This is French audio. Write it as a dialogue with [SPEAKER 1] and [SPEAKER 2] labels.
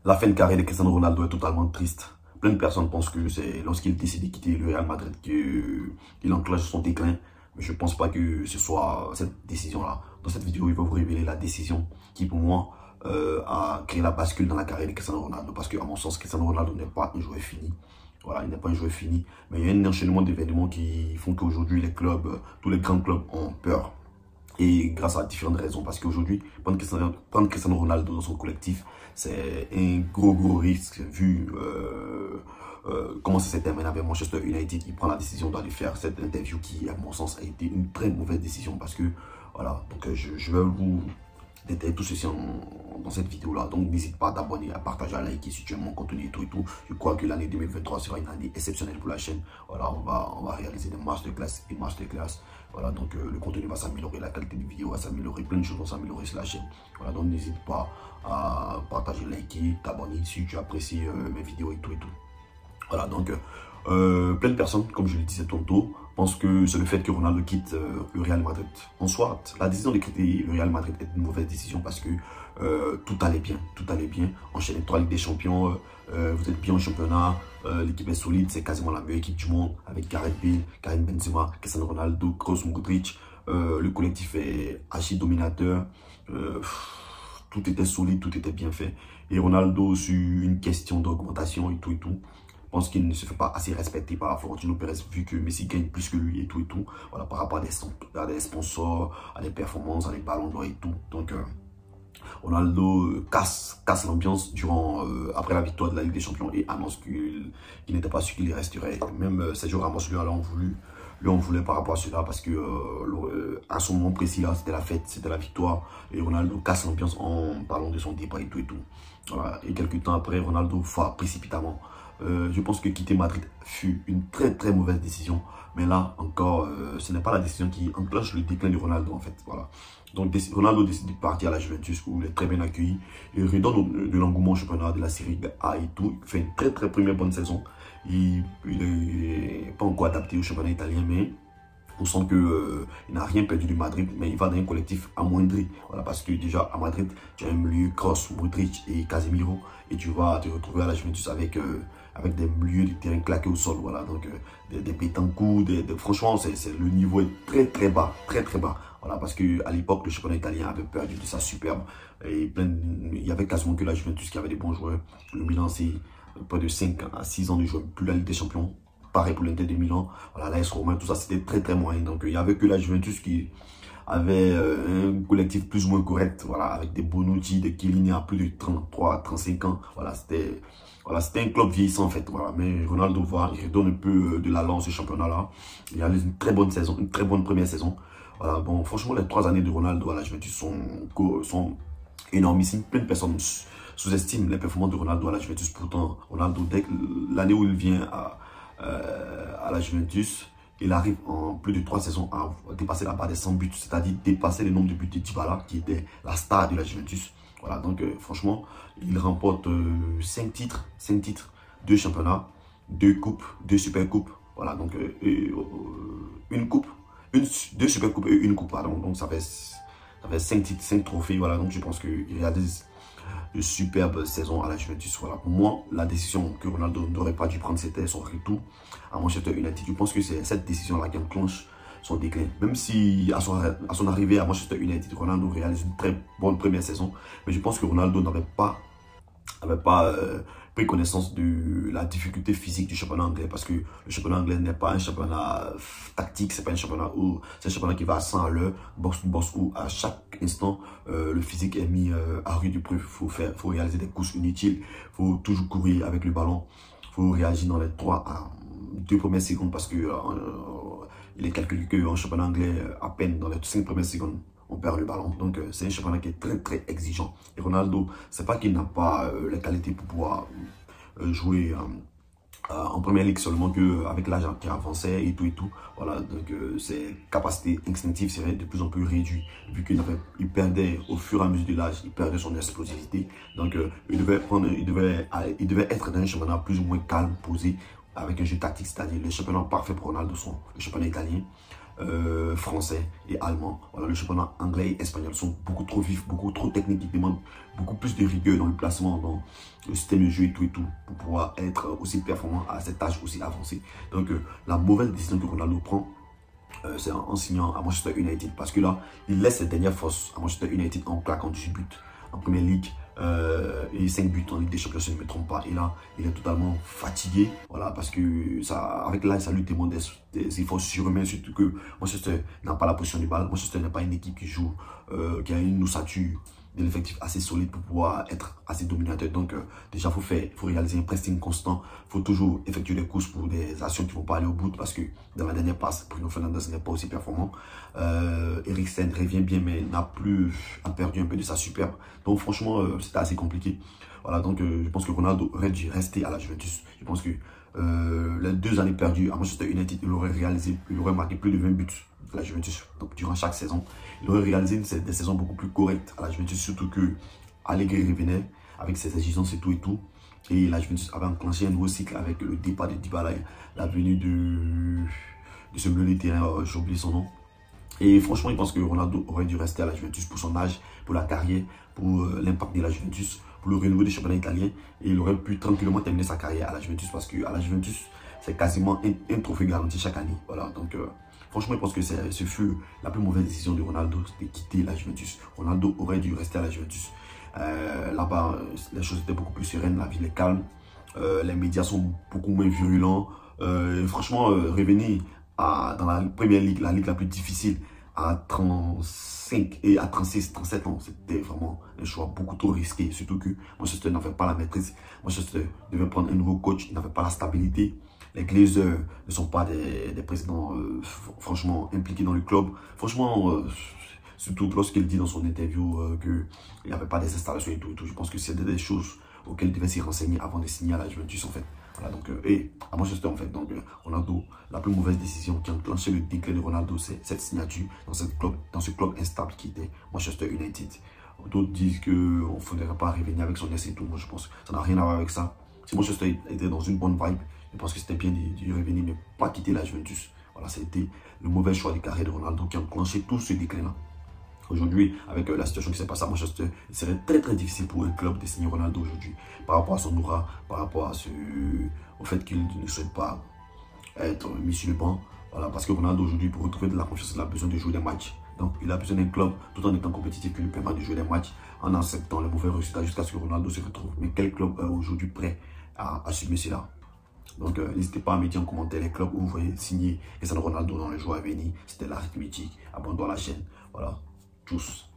[SPEAKER 1] La fin de carrière de Cristiano Ronaldo est totalement triste. Plein de personnes pensent que c'est lorsqu'il décide de quitter le Real Madrid qu'il enclenche son déclin. Mais je ne pense pas que ce soit cette décision-là. Dans cette vidéo, il va vous révéler la décision qui, pour moi, a créé la bascule dans la carrière de Cristiano Ronaldo. Parce qu'à mon sens, Cristiano Ronaldo n'est pas un joueur fini. Voilà, il n'est pas un joueur fini. Mais il y a un enchaînement d'événements qui font qu'aujourd'hui, les clubs, tous les grands clubs ont peur. Et grâce à différentes raisons, parce qu'aujourd'hui, prendre Cristiano Ronaldo dans son collectif, c'est un gros risque vu comment ça s'est terminé avec Manchester United. Il prend la décision d'aller faire cette interview qui, à mon sens, a été une très mauvaise décision parce que, voilà, donc je vais vous détailler tout ceci dans cette vidéo-là. Donc, n'hésite pas à t'abonner, à partager, à liker si tu aimes mon contenu et tout. Je crois que l'année 2023 sera une année exceptionnelle pour la chaîne. Voilà, on va réaliser des masterclass et masterclass. Voilà, donc le contenu va s'améliorer, la qualité de vidéo va s'améliorer, plein de choses vont s'améliorer sur la chaîne. Voilà, donc n'hésite pas à partager, liker, t'abonner si tu apprécies mes vidéos et tout. Voilà, donc plein de personnes, comme je le disais tantôt, pensent que c'est le fait que Ronaldo quitte le Real Madrid. En soit, la décision de quitter le Real Madrid est une mauvaise décision parce que tout allait bien. Enchaîner 3 Ligues des Champions, vous êtes bien au championnat, l'équipe est solide, c'est quasiment la meilleure équipe du monde avec Gareth Bale, Karim Benzema, Cristiano Ronaldo, Kroos, Modric. Le collectif est archi dominateur. Tout était solide, tout était bien fait. Et Ronaldo, sur une question d'augmentation et tout, pense qu'il ne se fait pas assez respecter par Florentino Pérez vu que Messi gagne plus que lui et tout. Voilà, par rapport à des sponsors, à des performances, à des ballons d'or et tout. Donc, Ronaldo casse l'ambiance après la victoire de la Ligue des Champions et annonce qu'il n'était pas sûr qu'il y resterait. Même Sergio Ramos lui en voulait par rapport à cela parce que à son moment précis là, c'était la fête, c'était la victoire et Ronaldo casse l'ambiance en parlant de son départ et tout. Voilà. Et quelques temps après, Ronaldo va précipitamment. Je pense que quitter Madrid fut une très mauvaise décision. Mais là encore, ce n'est pas la décision qui enclenche le déclin de Ronaldo en fait. Voilà. Donc Ronaldo décide de partir à la Juventus où il est très bien accueilli. Il redonne de l'engouement au championnat de la Serie A et tout. Il fait une très première bonne saison. Il n'est pas encore adapté au championnat italien, mais on sent qu'il n'a rien perdu de Madrid, mais il va dans un collectif amoindri. Voilà, parce que déjà à Madrid, tu as un milieu Kroos, Modric et Casemiro. Et tu vas te retrouver à la Juventus avec des milieux de terrain claqués au sol. Voilà, donc des Betancourt, franchement, le niveau est très bas. Voilà, parce qu'à l'époque, le championnat italien avait perdu de sa superbe. Et il y avait quasiment que la Juventus qui avait des bons joueurs. Le Milan, c'est près de 5 à 6 ans de jouer plus la Ligue des Champions. Pareil pour l'Inter de Milan, voilà, l'AS Roma, tout ça c'était très moyen. Donc il n'y avait que la Juventus qui avait un collectif plus ou moins correct, voilà, avec des Bonucci, des Chiellini à plus de 33, 35 ans. Voilà, c'était un club vieillissant en fait. Voilà. Mais Ronaldo il redonne un peu de l'allant ce championnat-là. Il a une très bonne saison, une très bonne première saison. Voilà, bon, franchement, les 3 années de Ronaldo à la Juventus sont énormissimes. Plein de personnes sous-estiment les performances de Ronaldo à la Juventus. Pourtant, Ronaldo, dès l'année où il vient à la Juventus, il arrive en plus de 3 saisons à dépasser la barre des 100 buts, c'est-à-dire dépasser le nombre de buts de Dybala, qui était la star de la Juventus. Voilà, donc franchement, il remporte 5 titres, 2 championnats, 2 coupes, 2 super coupes. Voilà, donc une coupe, 2 super coupes et une coupe, pardon. Donc ça fait 5 titres, 5 trophées. Voilà, donc je pense qu'il réalise de superbes saisons à la Juventus. Voilà, pour moi, la décision que Ronaldo n'aurait pas dû prendre, c'était son retour à Manchester United. Je pense que c'est cette décision-là qui enclenche son déclin. Même si à son arrivée à Manchester United, Ronaldo réalise une très bonne première saison, mais je pense que Ronaldo n'avait pas pris connaissance de la difficulté physique du championnat anglais, parce que le championnat anglais n'est pas un championnat tactique, c'est pas un championnat c'est un championnat qui va à 100 à l'heure, box to box, où à chaque instant le physique est mis à rude épreuve. Faut réaliser des courses inutiles, faut toujours courir avec le ballon, faut réagir dans les 3 à 2 premières secondes, parce que il est calculé qu'en championnat anglais, à peine dans les 5 premières secondes, on perd le ballon. Donc c'est un championnat qui est très exigeant. Et Ronaldo, c'est pas qu'il n'a pas les qualités pour pouvoir jouer en première ligue, seulement qu'avec l'âge qui avançait et tout. Voilà, donc ses capacités instinctives seraient de plus en plus réduites, vu qu'il perdait au fur et à mesure de l'âge, il perdait son explosivité. Donc il devait être dans un championnat plus ou moins calme, posé, avec un jeu tactique, c'est-à-dire le championnat parfait pour Ronaldo, le championnat italien. français et allemand. Voilà, le championnat anglais et espagnol sont beaucoup trop vifs, beaucoup trop techniques, qui demandent beaucoup plus de rigueur dans le placement, dans le système de jeu et tout, pour pouvoir être aussi performant à cet âge aussi avancé. Donc, la mauvaise décision que Ronaldo prend, c'est en signant à Manchester United, parce que là, il laisse ses dernières forces à Manchester United en claquant 18 buts en Première Ligue et 5 buts en Ligue des Champions, si je ne me trompe pas. Et là, il est totalement fatigué, voilà, parce que ça, avec l'âge, ça lui demande des efforts surhumains, surtout que Manchester n'a pas la position du bal. Manchester n'est pas une équipe qui joue, qui a une ossature de l'effectif assez solide pour pouvoir être assez dominateur. Donc déjà faut réaliser un pressing constant, faut toujours effectuer des courses pour des actions qui ne vont pas aller au bout, parce que dans la dernière passe, Bruno Fernandes n'est pas aussi performant. Eriksen revient bien, mais a perdu un peu de sa superbe. Donc franchement, c'était assez compliqué. Voilà, donc je pense que Ronaldo aurait dû rester à la Juventus. Je pense que les 2 années perdues à Manchester United, il aurait marqué plus de 20 buts à la Juventus, donc durant chaque saison. Il aurait réalisé des saisons beaucoup plus correctes à la Juventus, surtout que Allegri revenait avec ses exigences et tout. Et la Juventus avait enclenché un nouveau cycle avec le départ de Dybala, la venue de ce milieu de terrain, j'ai oublié son nom. Et franchement, je pense que Ronaldo aurait dû rester à la Juventus pour son âge, pour la carrière, pour l'impact de la Juventus, pour le renouveau des championnats italiens. Et il aurait pu tranquillement terminer sa carrière à la Juventus, parce qu'à la Juventus, c'est quasiment un trophée garanti chaque année. Voilà, donc franchement, je pense que ce fut la plus mauvaise décision de Ronaldo de quitter la Juventus. Ronaldo aurait dû rester à la Juventus. Là-bas, les choses étaient beaucoup plus sereines, la ville est calme, les médias sont beaucoup moins virulents. Franchement, revenir dans la première ligue, la ligue la plus difficile, à 35 et à 36, 37 ans, c'était vraiment un choix beaucoup trop risqué. Surtout que Manchester n'avait pas la maîtrise. Manchester devait prendre un nouveau coach, il n'avait pas la stabilité. Les Glazers ne sont pas des présidents franchement impliqués dans le club. Franchement, surtout lorsqu'il dit dans son interview qu'il n'y avait pas des installations et tout. Je pense que c'est des choses auxquelles il devait s'y renseigner avant de signer à la Juventus en fait. Voilà, donc, et à Manchester en fait. Donc Ronaldo, la plus mauvaise décision qui a enclenché le déclin de Ronaldo, c'est cette signature dans ce club instable qui était Manchester United. D'autres disent qu'on ne faudrait pas revenir avec son essai et tout. Moi je pense que ça n'a rien à voir avec ça. Si Manchester était dans une bonne vibe, je pense que c'était bien de revenir, mais pas quitter la Juventus. Voilà, c'était le mauvais choix de carrière de Ronaldo qui a enclenché tout ce déclin-là. Aujourd'hui, avec la situation qui s'est passée à Manchester, il serait très difficile pour un club de signer Ronaldo aujourd'hui. Par rapport à son aura, par rapport au fait qu'il ne souhaite pas être mis sur le banc. Voilà, parce que Ronaldo aujourd'hui, pour retrouver de la confiance, il a besoin de jouer des matchs. Donc il a besoin d'un club tout en étant compétitif qui lui permet de jouer des matchs en acceptant les mauvais résultats jusqu'à ce que Ronaldo se retrouve. Mais quel club est aujourd'hui prêt à assumer cela? Donc n'hésitez pas à me dire en commentaire les clubs où vous voyez signer Cristiano Ronaldo dans les jours à venir. C'était l'arithmétique. Abonnez-vous à la chaîne. Voilà. Tchuss.